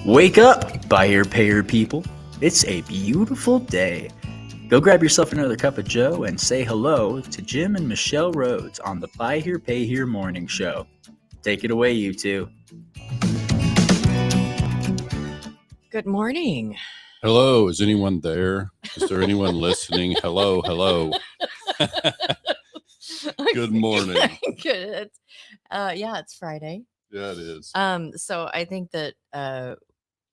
Wake up, buyer payer people. It's a beautiful day. Go grab yourself another cup of joe and say hello to Jim and Michelle Rhodes on the Buy Here Pay Here morning show. Take it away, you two. Good morning. Hello, is anyone there? Is there anyone listening? Hello. Good morning. Good. Yeah, it's Friday. Yeah, it is. So I think that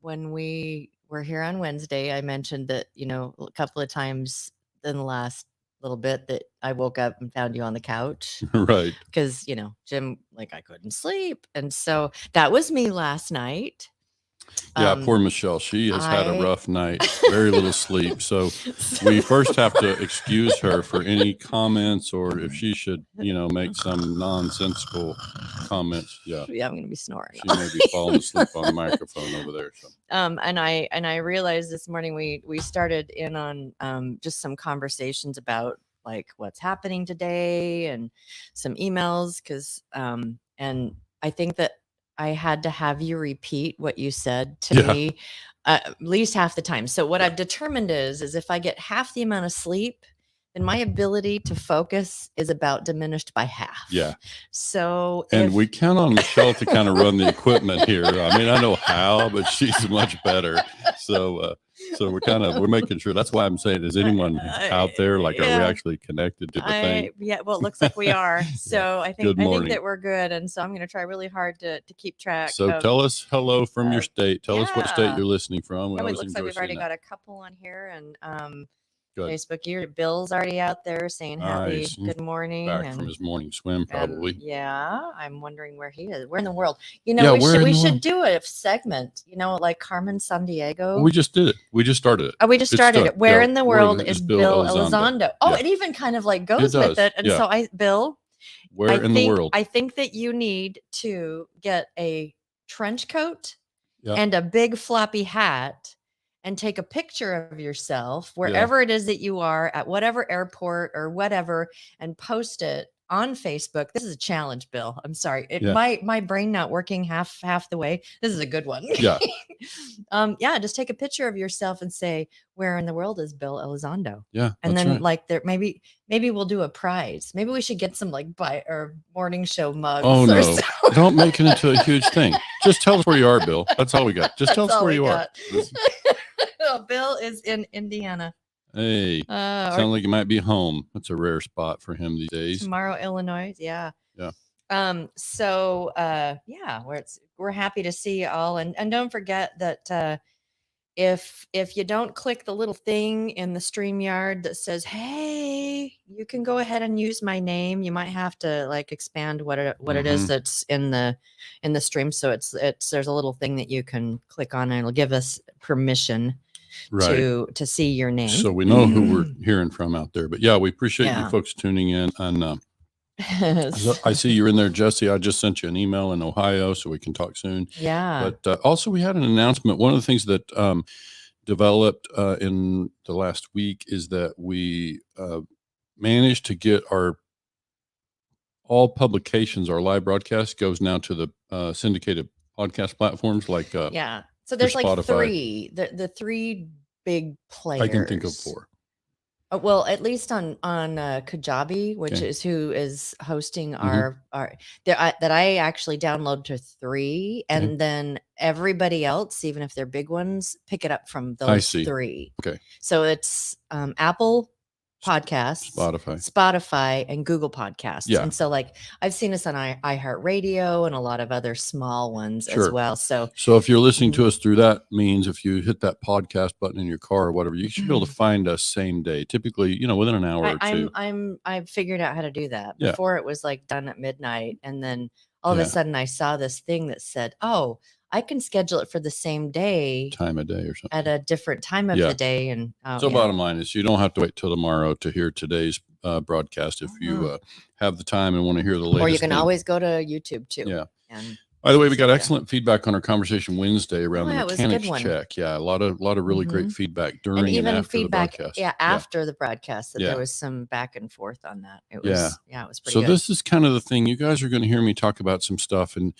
when we were here on Wednesday, I mentioned that, a couple of times in the last little bit that I woke up and found you on the couch. Right. Because, Jim, I couldn't sleep. And so that was me last night. Yeah, poor Michelle. She has had a rough night, very little sleep. So we first have to excuse her for any comments or if she should, make some nonsensical comments. Yeah. Yeah, I'm going to be snoring. She may be falling asleep on the microphone over there. So. And I realized this morning we started in on just some conversations about what's happening today and some emails because and I think that I had to have you repeat what you said to me at least half the time. So what I've determined is if I get half the amount of sleep, then my ability to focus is about diminished by half. Yeah. So we count on Michelle to kind of run the equipment here. I mean, I know how, but she's much better. So we're making sure. That's why I'm saying, is anyone out there? Are we actually connected to the thing? Yeah. Well, it looks like we are. So I think that we're good. And so I'm going to try really hard to keep track. So tell us hello from your state. Tell us what state you're listening from. It looks like we've already got a couple on here and, Facebook, Bill's already out there saying happy good morning. Back from his morning swim, probably. Yeah, I'm wondering where he is. Where in the world? We should do a segment, like Carmen Sandiego. Well, we just did it. We just started it. Oh, we just started it. Where in the world is Bill Elizondo? Oh, it even kind of goes with it. And so Bill, where in the world? I think that you need to get a trench coat and a big floppy hat and take a picture of yourself wherever it is that you are at whatever airport or whatever and post it on Facebook. This is a challenge, Bill. I'm sorry. My brain not working half the way. This is a good one. Yeah. Just take a picture of yourself and say, where in the world is Bill Elizondo? Yeah. And then there maybe we'll do a prize. Maybe we should get some or morning show mugs. Oh no. Don't make it into a huge thing. Just tell us where you are, Bill. That's all we got. Just tell us where you are. Bill is in Indiana. Hey, sound like you might be home. That's a rare spot for him these days. Tomorrow, Illinois. Yeah. Yeah. We're happy to see you all. And don't forget that if you don't click the little thing in the StreamYard that says, hey, you can go ahead and use my name. You might have to expand what it is that's in the stream. So there's a little thing that you can click on and it'll give us permission to see your name. So we know who we're hearing from out there. But we appreciate you folks tuning in. And I see you're in there, Jesse. I just sent you an email in Ohio so we can talk soon. Yeah. But also we had an announcement. One of the things that developed in the last week is that we managed to get all publications, our live broadcast goes now to the syndicated podcast platforms So there's Spotify. three, the three big players. I can think of four. Well, at least on Kajabi, which is who is hosting our that I actually download to 3, and then everybody else, even if they're big ones, pick it up from those 3. Okay. So it's Apple Podcasts, Spotify, and Google Podcasts. Yeah. And so I've seen us on iHeartRadio and a lot of other small ones as well. So if you're listening to us through that means, if you hit that podcast button in your car or whatever, you should be able to find us same day, typically, within an hour or two. I've figured out how to do that. Before it was done at midnight. And then all of a sudden I saw this thing that said, oh, I can schedule it for the same day, time of day or something, at a different time of the day. And bottom line is you don't have to wait till tomorrow to hear today's broadcast. If you have the time and want to hear the latest, or you can always go to YouTube too. Yeah. And by the way, we got excellent feedback on our conversation Wednesday around the mechanics check. Yeah. A lot of really great feedback during and after feedback, the broadcast. After the broadcast, that there was some back and forth on that. It was, it was pretty so good. This is kind of the thing. You guys are going to hear me talk about some stuff and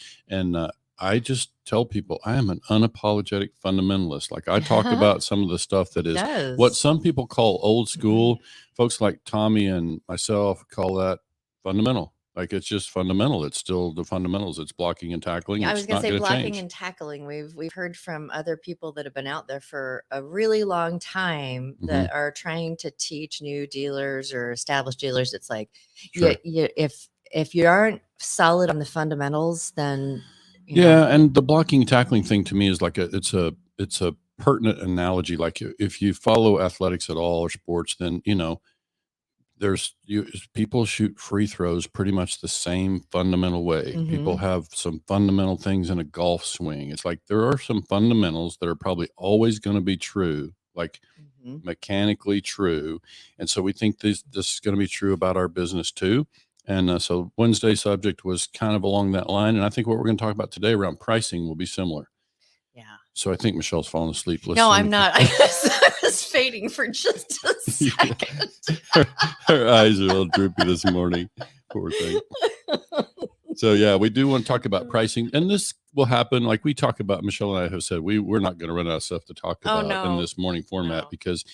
I just tell people I am an unapologetic fundamentalist. Like I talk about some of the stuff that is what some people call old school. Folks like Tommy and myself call that fundamental. Like it's just fundamental. It's still the fundamentals. It's blocking and tackling. I was It's going not to say going to blocking change. and tackling. We've heard from other people that have been out there for a really long time that are trying to teach new dealers or established dealers. It's like, Sure. if you aren't solid on the fundamentals, then yeah, and the blocking and tackling thing to me is like it's a pertinent analogy. Like if you follow athletics at all or sports, then people shoot free throws pretty much the same fundamental way. People have some fundamental things in a golf swing. It's like there are some fundamentals that are probably always going to be true, like mechanically true. And so we think this is going to be true about our business too. And so Wednesday's subject was kind of along that line. And I think what we're going to talk about today around pricing will be similar. Yeah. So I think Michelle's falling asleep listening. No, I'm not. I was fading for just a second. Her eyes are a little droopy this morning. Poor thing. So yeah, we do want to talk about pricing, and this will happen. Like we talk about, Michelle and I have said, we're not going to run out of stuff to talk about in this morning format because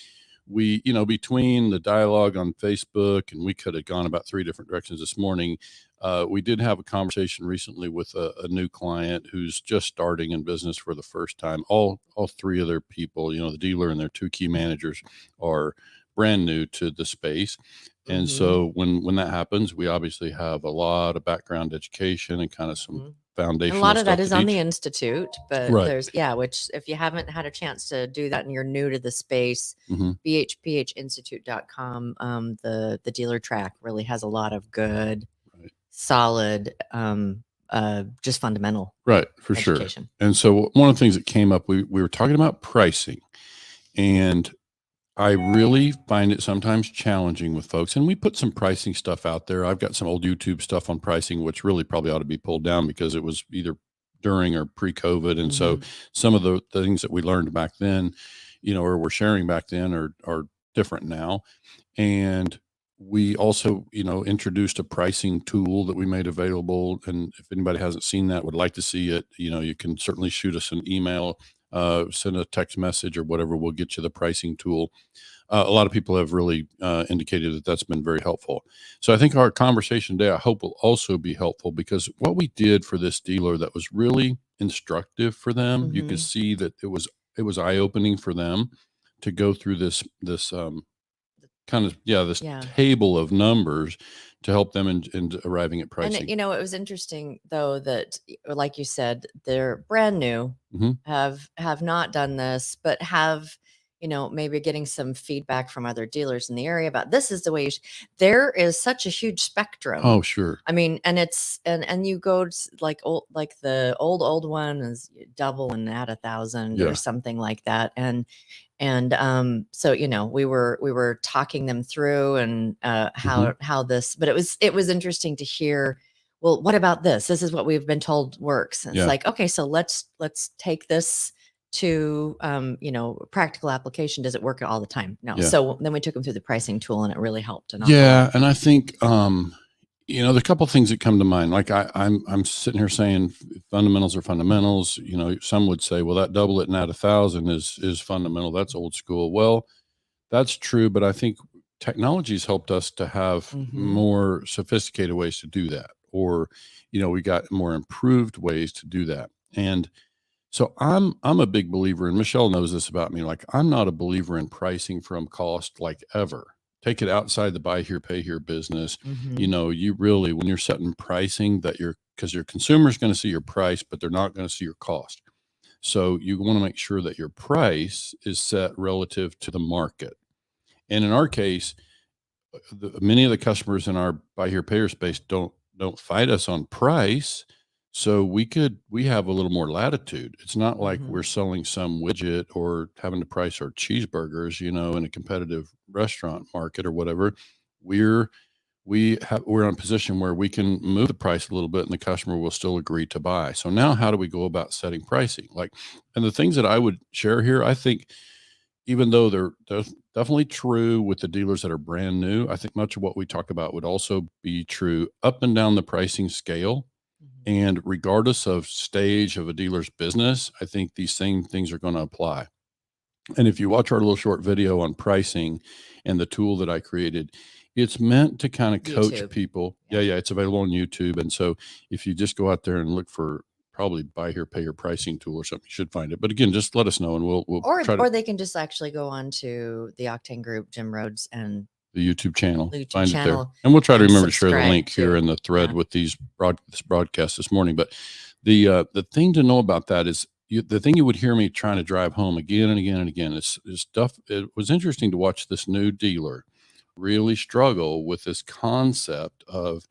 we, between the dialogue on Facebook, and we could have gone about 3 different directions this morning. We did have a conversation recently with a new client who's just starting in business for the first time. All 3 of their people, the dealer and their 2 key managers are brand new to the space. And so when that happens, we obviously have a lot of background education and kind of some foundational. A lot of stuff that is on the Institute, but Right. which if you haven't had a chance to do that and you're new to the space, BHPHinstitute.com, the dealer track really has a lot of good, solid, just fundamental. Right, for education. Sure. And so one of the things that came up, we were talking about pricing, and I really find it sometimes challenging with folks, and we put some pricing stuff out there. I've got some old YouTube stuff on pricing, which really probably ought to be pulled down because it was either during or pre-COVID. And so some of the things that we learned back then, or we're sharing back then are different now. And we also, introduced a pricing tool that we made available. And if anybody hasn't seen that, would like to see it, you can certainly shoot us an email, send a text message or whatever. We'll get you the pricing tool. A lot of people have really indicated that that's been very helpful. So I think our conversation today, I hope, will also be helpful because what we did for this dealer that was really instructive for them, you could see that it was eye-opening for them to go through this table of numbers to help them in arriving at pricing. And it was interesting though that, like you said, they're brand new, have not done this, but have, maybe getting some feedback from other dealers in the area about this is the way there is such a huge spectrum. Oh, sure. I mean, and it's, and you go to like the old one is double and add 1,000 or something like that. So, we were talking them through and how this, but it was interesting to hear, well, what about this? This is what we've been told works. And it's like, okay, so let's take this to, practical application. Does it work all the time? No. So then we took them through the pricing tool and it really helped. And I think, the couple of things that come to mind, like I'm sitting here saying fundamentals are fundamentals. Some would say, well, that double it and add 1,000 is fundamental. That's old school. Well, that's true, but I think technology's helped us to have more sophisticated ways to do that, or we got more improved ways to do that. And so I'm a big believer, and Michelle knows this about me. Like I'm not a believer in pricing from cost, like ever. Take it outside the buy here, pay here business. You really, when you're setting pricing, because your consumer is going to see your price, but they're not going to see your cost. So you want to make sure that your price is set relative to the market. And in our case, many of the customers in our buy here, pay here space don't fight us on price. So we have a little more latitude. It's not like we're selling some widget or having to price our cheeseburgers, in a competitive restaurant market or whatever. We're in a position where we can move the price a little bit and the customer will still agree to buy. So now how do we go about setting pricing? And the things that I would share here, I think, even though they're definitely true with the dealers that are brand new, I think much of what we talk about would also be true up and down the pricing scale. And regardless of stage of a dealer's business, I think these same things are going to apply. And if you watch our little short video on pricing and the tool that I created, it's meant to kind of coach YouTube. people. Yeah. Yeah, it's available on YouTube. And so if you just go out there and look for probably buy here, pay your pricing tool or something, you should find it. But again, just let us know and we'll try to, Or they can just actually go on to the Octane Group, Jim Rhodes, and the YouTube channel, the YouTube find it there. channel, And we'll try to and remember to share the subscribe link here too. in the thread Yeah. with this broadcast this morning. But the thing to know about that is the thing you would hear me trying to drive home again and again and again is stuff. It was interesting to watch this new dealer really struggle with this concept of,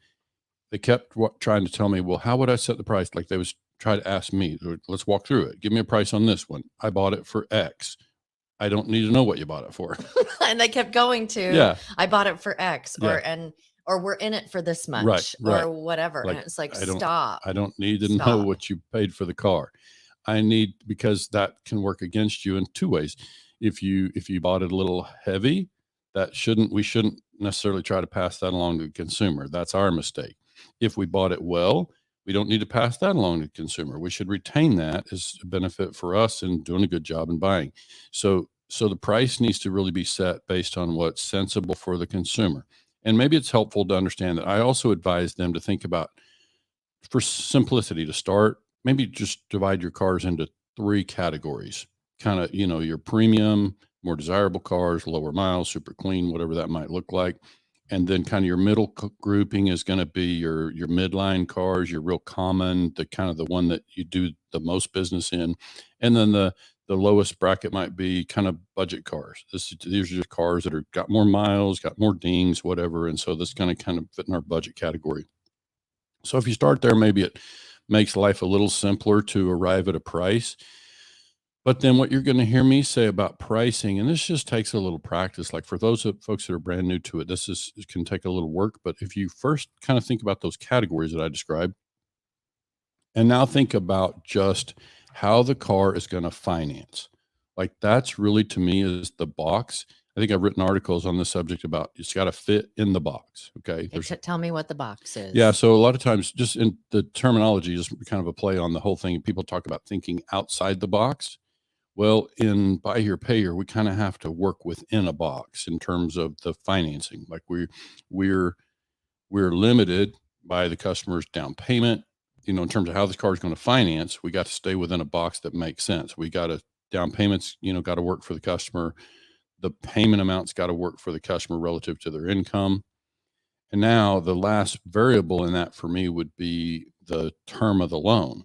they kept trying to tell me, well, how would I set the price? Like they was try to ask me, let's walk through it. Give me a price on this one. I bought it for X. I don't need to know what you bought it for. And they kept going to, Yeah. I bought it for X, Yeah. or we're in it for this much, Right. or whatever. Like, and it's like, I don't stop. need to know Stop. what you paid for the car. I need, because that can work against you in two ways. If you bought it a little heavy, we shouldn't necessarily try to pass that along to the consumer. That's our mistake. If we bought it well, we don't need to pass that along to the consumer. We should retain that as a benefit for us in doing a good job in buying. So the price needs to really be set based on what's sensible for the consumer. And maybe it's helpful to understand that I also advise them to think about, for simplicity to start, maybe just divide your cars into 3 categories. Kind of, your premium, more desirable cars, lower miles, super clean, whatever that might look like. And then kind of your middle grouping is going to be your midline cars, your real common, the kind of the one that you do the most business in. And then the lowest bracket might be kind of budget cars. These are just cars that are got more miles, got more dings, whatever. And so this kind of fit in our budget category. So if you start there, maybe it makes life a little simpler to arrive at a price. But then what you're going to hear me say about pricing, and this just takes a little practice, like for those folks that are brand new to it, it can take a little work. But if you first kind of think about those categories that I described, and now think about just how the car is going to finance, like that's really, to me, is the box. I think I've written articles on this subject about it's got to fit in the box. Okay. Tell me what the box is. Yeah. So a lot of times, just in the terminology is kind of a play on the whole thing. People talk about thinking outside the box. Well, in buy here, pay here, we kind of have to work within a box in terms of the financing. Like we're limited by the customer's down payment. In terms of how this car is going to finance, we got to stay within a box that makes sense. We got to down payments, got to work for the customer. The payment amounts got to work for the customer relative to their income. And now the last variable in that for me would be the term of the loan.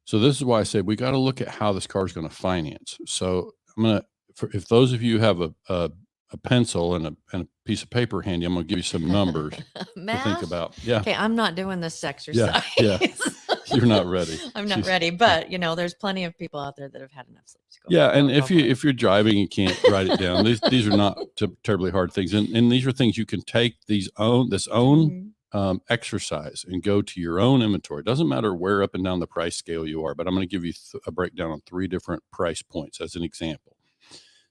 So this is why I said we got to look at how this car is going to finance. So I'm going to, if those of you have a pencil and a piece of paper handy, I'm going to give you some numbers to think about. Yeah. Okay. I'm not doing this exercise. Yeah. You're not ready. I'm not ready, but there's plenty of people out there that have had enough sleep. Yeah. And if you're driving, you can't write it down. These are not terribly hard things. And these are things you can take this own exercise and go to your own inventory. It doesn't matter where up and down the price scale you are, but I'm going to give you a breakdown on 3 different price points as an example.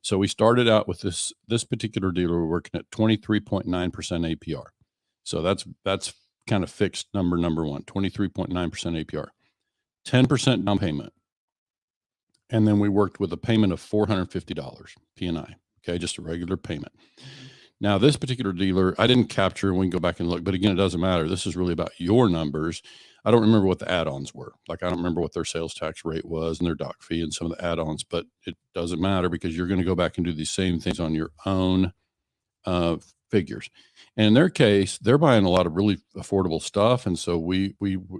So we started out with this particular dealer. We're working at 23.9% APR. So that's kind of fixed number one, 23.9% APR, 10% down payment. And then we worked with a payment of $450 P&I. Okay. Just a regular payment. Now, this particular dealer, I didn't capture, we can go back and look, but again, it doesn't matter. This is really about your numbers. I don't remember what the add-ons were. Like, I don't remember what their sales tax rate was and their doc fee and some of the add-ons, but it doesn't matter because you're going to go back and do these same things on your own figures. And in their case, they're buying a lot of really affordable stuff. And so we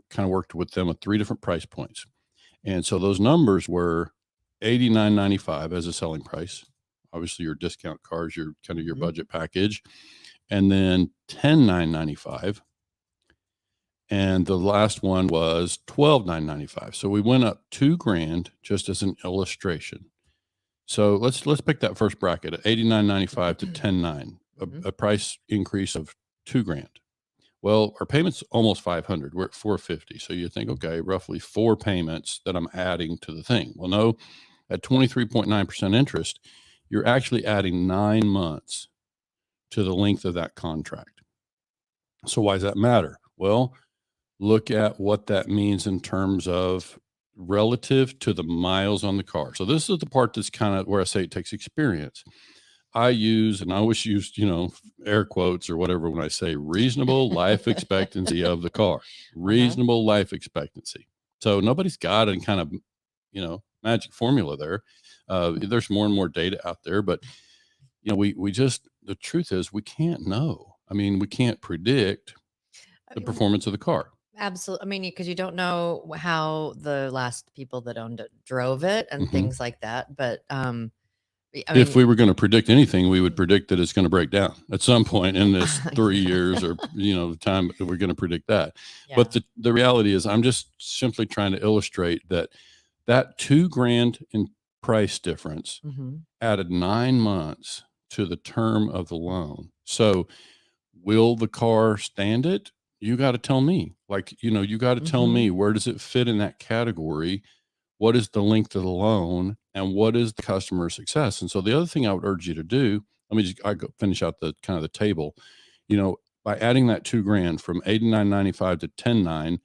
kind of worked with them at 3 different price points. And so those numbers were $89.95 as a selling price. Obviously, your discount cars, your kind of your budget package, and then $10,995. And the last one was $12,995. So we went up $2,000 just as an illustration. So let's pick that first bracket at $89.95 to $10,900, a price increase of $2,000. Well, our payment's almost $500. We're at $450. So you think, okay, roughly 4 payments that I'm adding to the thing. Well, no, at 23.9% interest, you're actually adding 9 months to the length of that contract. So why does that matter? Well, look at what that means in terms of relative to the miles on the car. So this is the part that's kind of where I say it takes experience. I use, and I always use, air quotes or whatever when I say reasonable life expectancy of the car, reasonable life expectancy. So nobody's got any kind of, magic formula there. There's more and more data out there, but we just, the truth is we can't know. I mean, we can't predict the performance of the car. Absolutely. I mean, because you don't know how the last people that owned it drove it and Mhm. things like that. But if we were going to predict anything, we would predict that it's going to break down at some point in this 3 years or, the time that we're going to predict that. yeah. But the reality is I'm just simply trying to illustrate that $2,000 in price difference Mhm. added 9 months to the term of the loan. So will the car stand it? You got to tell me, you got to tell me, where does it fit in that category? What is the length of the loan, and what is the customer success? And so the other thing I would urge you to do, I go finish out the kind of the table, by adding that $2,000 from $89.95 to $10.9,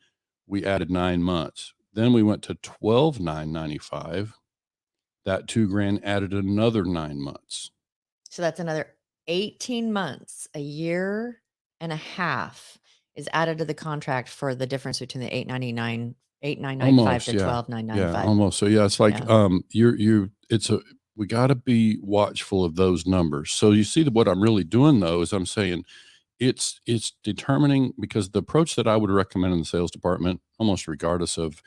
we added 9 months. Then we went to $12,995. That $2,000 added another 9 months. So that's another 18 months, a year and a half is added to the contract for the difference between the $8,995 to $12,995. Yeah, almost. So yeah, it's like we got to be watchful of those numbers. So you see what I'm really doing though is I'm saying it's determining, because the approach that I would recommend in the sales department, almost regardless of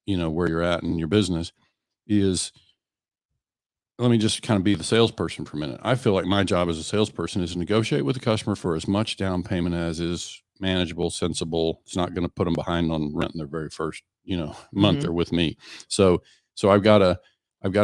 where you're at in your business, is, let me just kind of be the salesperson for a minute. I feel like my job as a salesperson is to negotiate with the customer for as much down payment as is manageable, sensible. It's not going to put them behind on rent in their very first, month they're with me. So I've got to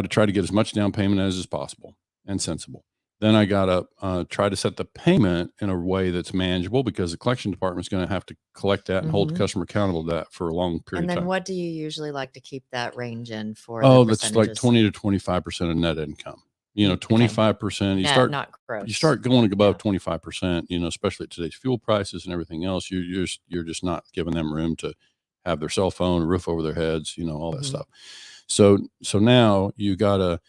try to get as much down payment as is possible and sensible. Then I got to try to set the payment in a way that's manageable, because the collection department is going to have to collect that and hold the customer accountable to that for a long period And of then time. what do you usually like to keep that range in for? Oh, that's like 20 to 25% of net income. 25%. You Net, start not gross. you start going above 25%, especially at today's fuel prices and everything else. You're just not giving them room to have their cell phone, a roof over their heads, all that stuff. So now you gotta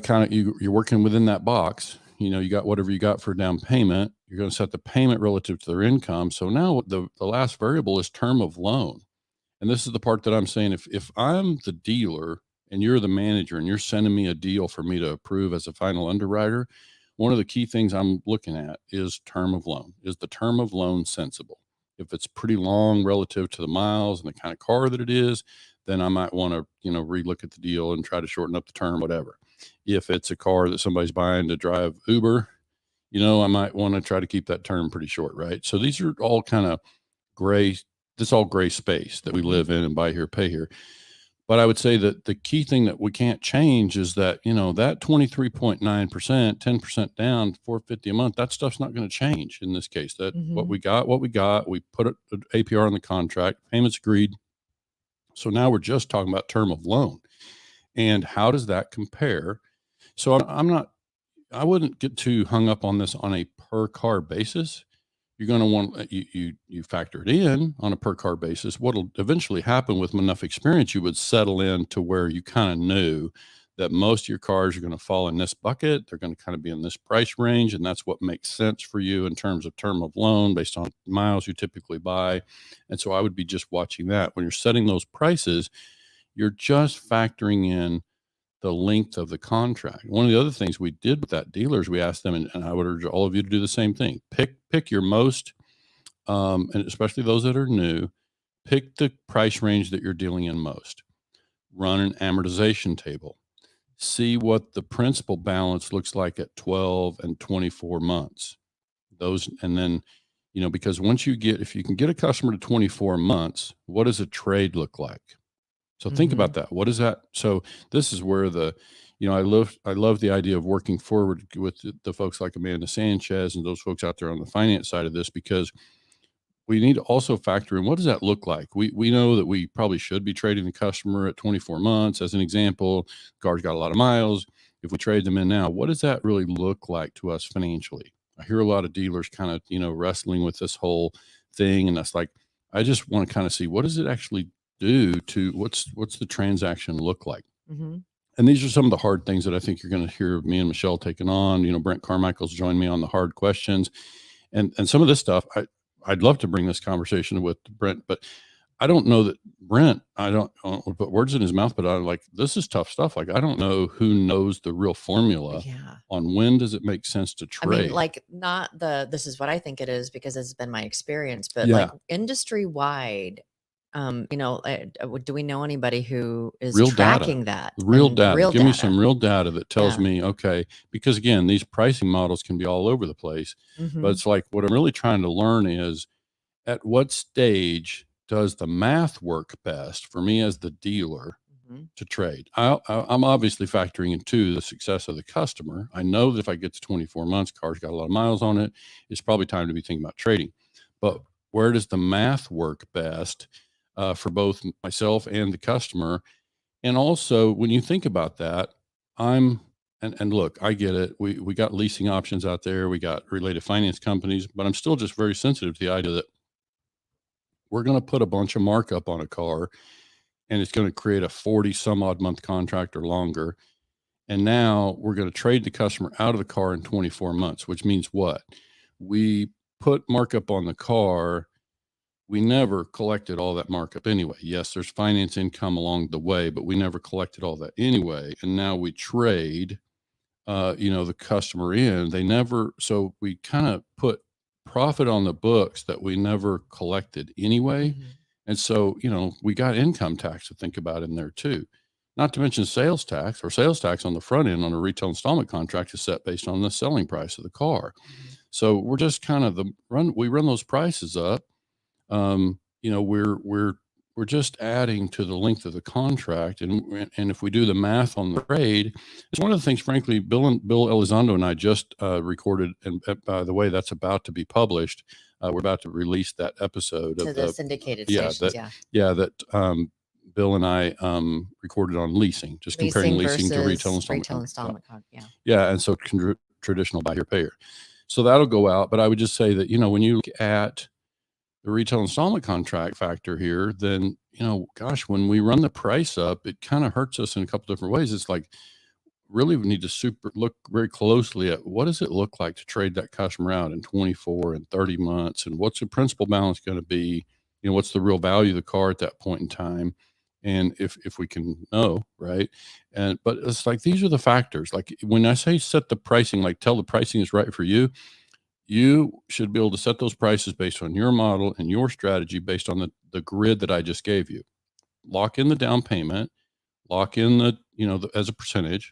kind of, you're working within that box. You got whatever you got for down payment. You're going to set the payment relative to their income. So now the last variable is term of loan. And this is the part that I'm saying, if I'm the dealer and you're the manager and you're sending me a deal for me to approve as a final underwriter, one of the key things I'm looking at is term of loan. Is the term of loan sensible? If it's pretty long relative to the miles and the kind of car that it is, then I might want to, relook at the deal and try to shorten up the term, whatever. If it's a car that somebody's buying to drive Uber, I might want to try to keep that term pretty short, right? So these are all kind of gray. This all gray space that we live in and buy here, pay here. But I would say that the key thing that we can't change is that, that 23.9%, 10% down, $450 a month, that stuff's not going to change in this case. That what we got, we put an APR on the contract, payments agreed. So now we're just talking about term of loan. And how does that compare? So I wouldn't get too hung up on this on a per car basis. You're going to want, you factor it in on a per car basis. What'll eventually happen with enough experience, you would settle in to where you kind of knew that most of your cars are going to fall in this bucket. They're going to kind of be in this price range. And that's what makes sense for you in terms of term of loan based on miles you typically buy. And so I would be just watching that. When you're setting those prices, you're just factoring in the length of the contract. One of the other things we did with that dealer is we asked them, and I would urge all of you to do the same thing. Pick your most, and especially those that are new, pick the price range that you're dealing in most. Run an amortization table. See what the principal balance looks like at 12 and 24 months. Those, and then, because if you can get a customer to 24 months, what does a trade look like? So think about that. What is that? So this is where I love the idea of working forward with the folks like Amanda Sanchez and those folks out there on the finance side of this, because we need to also factor in, what does that look like? We know that we probably should be trading the customer at 24 months. As an example, the car's got a lot of miles. If we trade them in now, what does that really look like to us financially? I hear a lot of dealers kind of, wrestling with this whole thing. And that's like, I just want to kind of see, what does it actually do to what's the transaction look like? Mm-hmm. And these are some of the hard things that I think you're going to hear me and Michelle taking on. Brent Carmichael's joined me on the hard questions, and some of this stuff. I'd love to bring this conversation with Brent, but I don't know that Brent. I don't want to put words in his mouth, but I'm like, this is tough stuff. Like, I don't know who knows the real formula on when does it make sense to trade. I mean, like, not this is what I think it is, because it's been my experience, but Yeah. like industry wide, do we know anybody who is Real tracking data. that? Real And data. Give me some data. real data that tells Yeah. me, okay, because again, these pricing models can be all over the place, Mhm. but it's like, what I'm really trying to learn is, at what stage does the math work best for me as the dealer Mhm. to trade? I'm obviously factoring into the success of the customer. I know that if I get to 24 months, car's got a lot of miles on it, it's probably time to be thinking about trading. But where does the math work best for both myself and the customer? And also, when you think about that, and look, I get it. We got leasing options out there. We got related finance companies, but I'm still just very sensitive to the idea that we're going to put a bunch of markup on a car, and it's going to create a 40 some odd month contract or longer. And now we're going to trade the customer out of the car in 24 months, which means what? We put markup on the car. We never collected all that markup anyway. Yes, there's finance income along the way, but we never collected all that anyway. And now we trade, the customer in. So we kind of put profit on the books that we never collected anyway. Mhm. And so, we got income tax to think about in there too. Not to mention sales tax on the front end on a retail installment contract is set based on the selling price of the car. Mhm. So we're just kind of we run those prices up. We're just adding to the length of the contract, and if we do the math on the trade, it's one of the things. Frankly, Bill Elizondo and I just recorded, and by the way, that's about to be published. We're about to release that episode To of the syndicated stations. that Bill and I recorded on leasing, just comparing leasing to retail installment. Yeah, and so traditional buy here, pay here. So that'll go out. But I would just say that when you look at the retail installment contract factor here, then, gosh, when we run the price up, it kind of hurts us in a couple different ways. It's like, really, we need to look very closely at what does it look like to trade that customer out in 24 and 30 months, and what's the principal balance going to be? What's the real value of the car at that point in time? And if we can know, right? But it's like, these are the factors. Like, when I say set the pricing, like tell the pricing is right for you, you should be able to set those prices based on your model and your strategy based on the grid that I just gave you. Lock in the down payment, lock in as a percentage,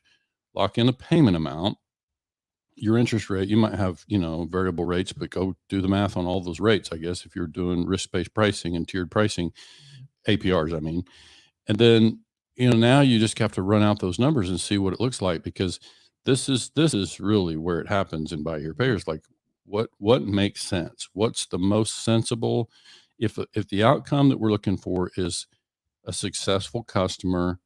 lock in the payment amount, your interest rate. You might have, variable rates, but go do the math on all those rates, I guess, if you're doing risk-based pricing and tiered pricing, APRs, I mean. And then, now you just have to run out those numbers and see what it looks like, because this is really where it happens in buy here, pay here. Like, what makes sense? What's the most sensible? If the outcome that we're looking for is a successful customer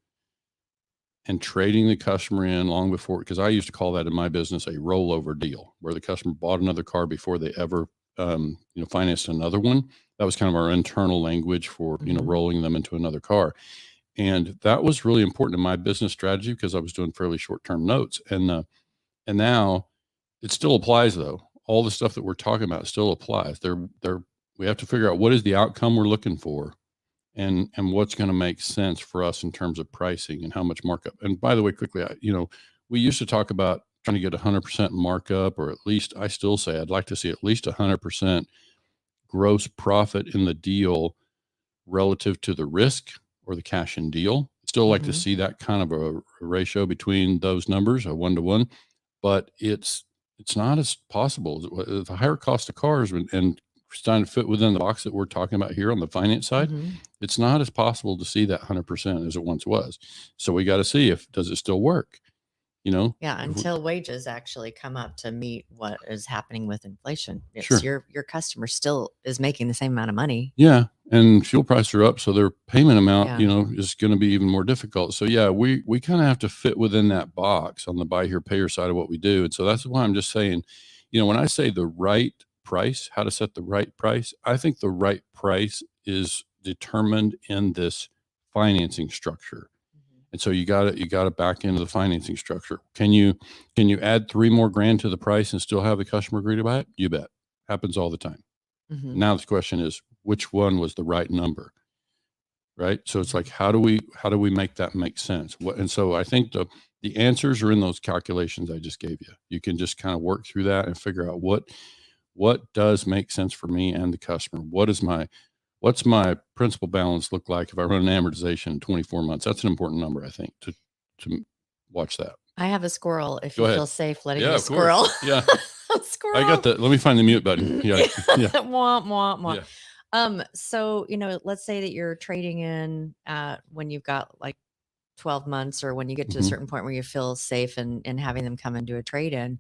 and trading the customer in long before, because I used to call that in my business a rollover deal, where the customer bought another car before they ever financed another one. That was kind of our internal language for rolling them into another car. And that was really important in my business strategy, because I was doing fairly short-term notes. And now it still applies, though. All the stuff that we're talking about still applies. We have to figure out what is the outcome we're looking for, and what's going to make sense for us in terms of pricing and how much markup. And by the way, quickly, we used to talk about trying to get 100% markup, or at least, I still say I'd like to see at least 100% gross profit in the deal relative to the risk or the cash in deal. Still like to see that kind of a ratio between those numbers, a 1-to-1, but it's not as possible. The higher cost of cars and trying to fit within the box that we're talking about here on the finance side, it's not as possible to see that 100% as it once was. So we got to see, does it still work? Yeah, until wages actually come up to meet what is happening with inflation. It's Sure. your customer still is making the same amount of money. Yeah. And fuel prices are up, so their payment amount, is going to be even more difficult. So yeah, we kind of have to fit within that box on the buy here, pay here side of what we do. And so that's why I'm just saying, when I say the right price, how to set the right price. I think the right price is determined in this financing structure. And so you got to back into the financing structure. Can you add $3 more grand to the price and still have the customer agree to buy it? You bet. Happens all the time. Mm-hmm. Now the question is, which one was the right number? Right. So it's like, how do we make that make sense? And so I think the answers are in those calculations I just gave you. You can just kind of work through that and figure out what does make sense for me and the customer. What's my principal balance look like if I run an amortization in 24 months? That's an important number, I think, to watch that. I have a squirrel. If Go you ahead. feel safe letting Yeah, the of squirrel. course. Yeah. Squirrel. I got that. Let me find the mute button. Yeah. Yeah. Womp, womp, womp. Yeah. So, let's say that you're trading in when you've got like 12 months, or when you get to a certain point where you feel safe in having them come and do a trade in.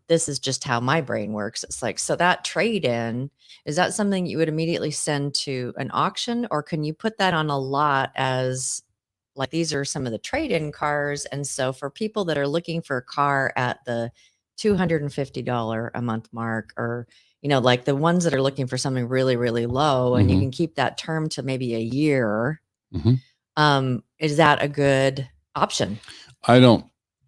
This is just how my brain works. It's like, so that trade in, is that something you would immediately send to an auction, or can you put that on a lot as like, these are some of the trade in cars? And so for people that are looking for a car at the $250 a month mark, or, like the ones that are looking for something really, really low, and you can keep that term to maybe a year. Is that a good option? I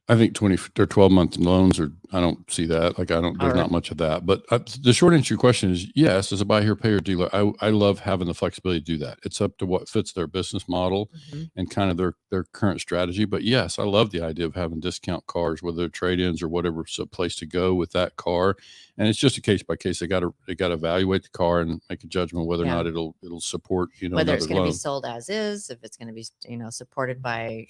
think 20 or 12-month loans I don't see that. Like, there's not much of that. But the short answer to your question is yes, as a buy here, pay here dealer, I love having the flexibility to do that. It's up to what fits their business model and kind of their current strategy. But yes, I love the idea of having discount cars, whether they're trade-ins or whatever, a place to go with that car. And it's just a case by case. They got to evaluate the car and make a judgment whether or not it'll support, whether it's going to be loan. sold as is, if it's going to be, supported by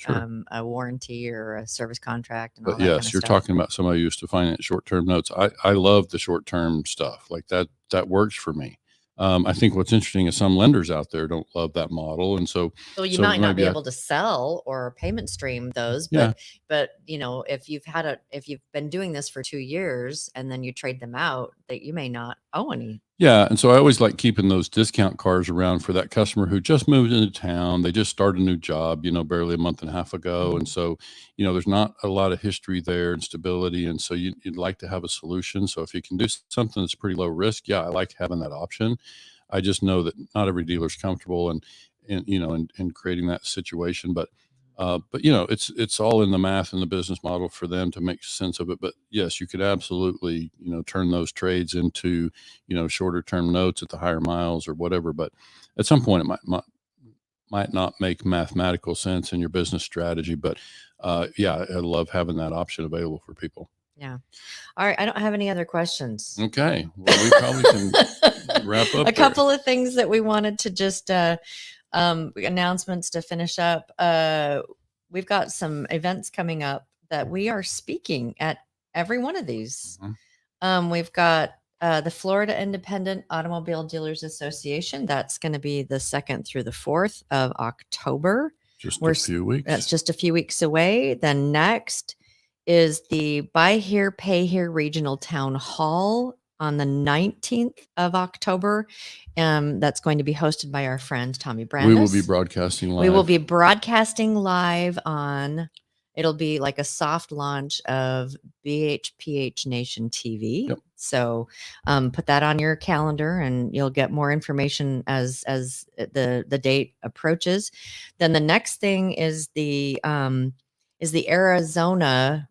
a warranty or a service contract. And but all that yes, kind of you're stuff. talking about somebody who used to finance short-term notes. I love the short-term stuff like that. That works for me. I think what's interesting is some lenders out there don't love that model, and so you might not be able to sell or payment stream those. But if you've been doing this for 2 years and then you trade them out, that you may not owe any. Yeah. And so I always like keeping those discount cars around for that customer who just moved into town. They just started a new job, barely a month and a half ago. And so, there's not a lot of history there and stability. And so you'd like to have a solution. So if you can do something that's pretty low risk, I like having that option. I just know that not every dealer's comfortable in creating that situation. But it's all in the math and the business model for them to make sense of it. But yes, you could absolutely, turn those trades into, shorter term notes at the higher miles or whatever. But at some point it might not make mathematical sense in your business strategy. But I love having that option available for people. Yeah. All right. I don't have any other questions. Okay. Well, we probably can wrap up. A couple of things that we wanted to just, announcements to finish up. We've got some events coming up that we are speaking at every one of these. We've got the Florida Independent Automobile Dealers Association. That's going to be the 2nd through the 4th of October. Just a few weeks. That's just a few weeks away. Then next is the Buy Here, Pay Here Regional Town Hall on the 19th of October. That's going to be hosted by our friend Tommy Brandis. We will be broadcasting live. We will be broadcasting live it'll be like a soft launch of BHPH Nation TV. Yep. So put that on your calendar and you'll get more information as the date approaches. Then the next thing is the Arizona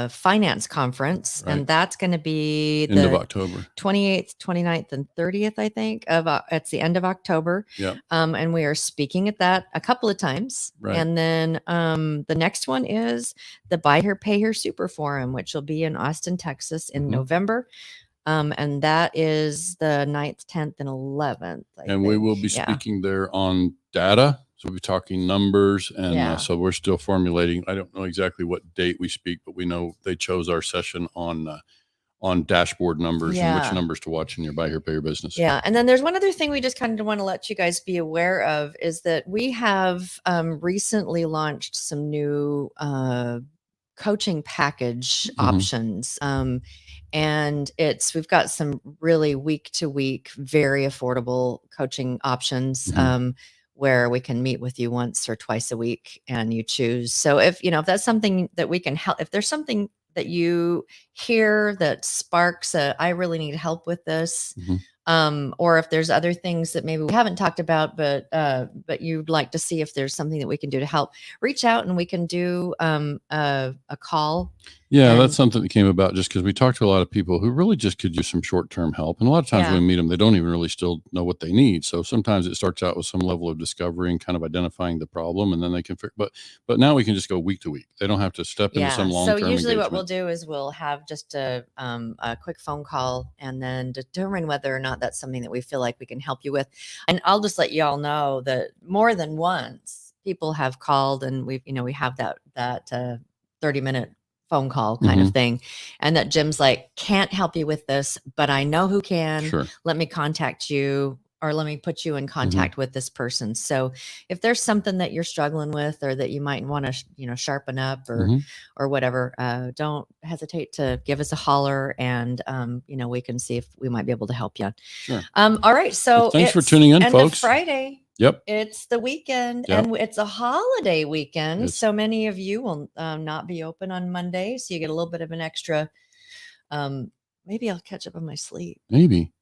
finance conference, and that's going to be end of October, 28th, 29th, and 30th, I think. It's the end of October. Yeah. And we are speaking at that a couple of times. Right. And then the next one is the Buy Here, Pay Here Super Forum, which will be in Austin, Texas in November. And that is the 9th, 10th, and 11th. And we will be speaking there on data. So we'll be talking numbers, and so we're still formulating. I don't know exactly what date we speak, but we know they chose our session on dashboard numbers and which numbers to watch in your Buy Here, Pay Here business. Yeah. And then there's one other thing we just kind of want to let you guys be aware of is that we have recently launched some new coaching package options. And we've got some really week to week, very affordable coaching options. Where we can meet with you once or twice a week and you choose. So if that's something that we can help, if there's something that you hear that sparks I really need help with this. Or if there's other things that maybe we haven't talked about, but you'd like to see if there's something that we can do to help, reach out and we can do a call. Yeah, that's something that came about just because we talked to a lot of people who really just could use some short-term help. And a lot of times when we meet them, they don't even really still know what they need. So sometimes it starts out with some level of discovery and kind of identifying the problem, and then they can figure, but now we can just go week to week. They don't have to step into some long-term So usually engagement. what we'll do is we'll have just a quick phone call and then determine whether or not that's something that we feel like we can help you with. And I'll just let y'all know that more than once people have called and we have that 30-minute phone call kind of thing. And that Jim's like, can't help you with this, but I know who can. Sure. Let me contact you, or let me put you in contact with this person. So if there's something that you're struggling with or that you might want to, sharpen up or whatever, don't hesitate to give us a holler and, we can see if we might be able to help you. Sure. All right. So well, thanks for tuning in, folks. Friday. Yep. It's the weekend and it's a holiday weekend. So many of you will not be open on Monday. So you get a little bit of an extra, maybe I'll catch up on my sleep. Maybe.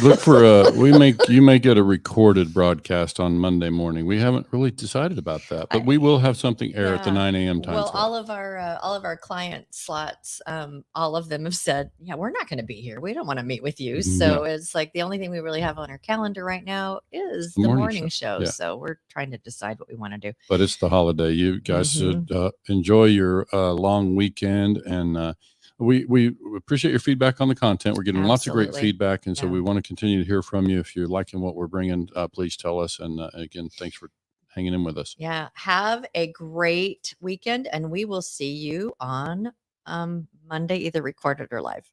Look for you may get a recorded broadcast on Monday morning. We haven't really decided about that, but we will have something air at the 9 a.m. time. Well, slot. all of our client slots, all of them have said, we're not going to be here. We don't want to meet with you. So it's like the only thing we really have on our calendar right now is the morning show. Yeah. So we're trying to decide what we want to do. But it's the holiday. You guys should enjoy your long weekend, and we appreciate your feedback on the content. We're getting lots of great feedback. And so we want to continue to hear from you. If you're liking what we're bringing, please tell us. And again, thanks for hanging in with us. Yeah. Have a great weekend, and we will see you on Monday, either recorded or live.